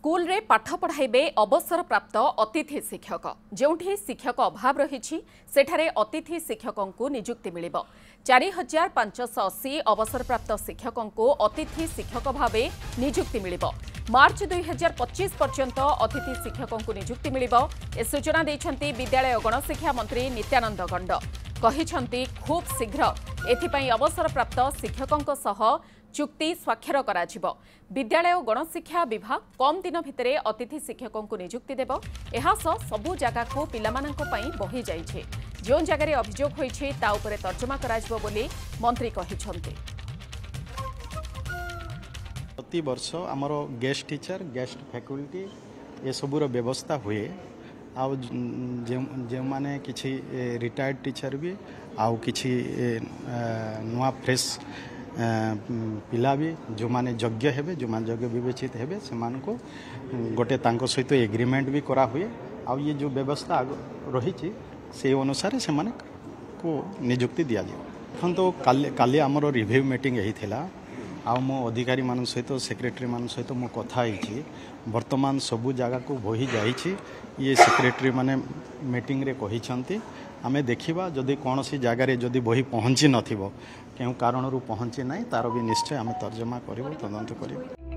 School रे पाठ पढ़ाइबे अवसर प्राप्त अतिथि शिक्षक जोठी शिक्षक अभाव रही सेठारे अतिथि शिक्षकों को नियुक्ति मिल 4580 अवसर प्राप्त शिक्षकों को अतिथि शिक्षक भाव नियुक्ति मिल मार्च 2025 पर्यंत अतिथि शिक्षकों को नियुक्ति मिल सूचना देते विद्यालय गणशिक्षा मंत्री नित्यानंद गंड कहिछंती खूब शीघ्र एथिपाई अवसर प्राप्त शिक्षकों सह चुक्ति स्वाक्षर कराजिबो। विद्यालय गणशिक्षा विभाग कम दिन भितरे अतिथि शिक्षकों को नियुक्ति देव सबु जगह को पिलामानंको पई बही जाइछे जो जगह अभियोग होइछे ता उपरे तर्जमा कराजिबो बोली मंत्री कहिछंती। प्रति वर्ष आमर गेस्ट टीचर गेस्ट फैकल्टी ये सबूर व्यवस्था हुए आउ जो माने किछि रिटायर्ड टीचर भी आउ किछि नुआ फ्रेश पिला भी जो माने योग्य हेबे जो माने योग्य विवेचित हेबे से को गोटे तांको सहित एग्रीमेंट भी करा हुए आउ ये जो व्यवस्था रही से अनुसार से माने को नियुक्ति दिया जाए। तो काली आमर रिव्यू मीटिंग यही थिला आउ मो अधिकारी मान सहित सेक्रेटरी मान सहित मो कथा होइछि वर्तमान सबु जगह को बही जाइछि ये सेक्रेटरी माने मीटिंग रे कहिछंती आमे देखिबा जदि कौन सी जगार जदि बही पहुँची नथिबो केउ कारणरू पहुँची नाही तार भी निश्चय आमे तर्जमा करिवो तदंत करिवो।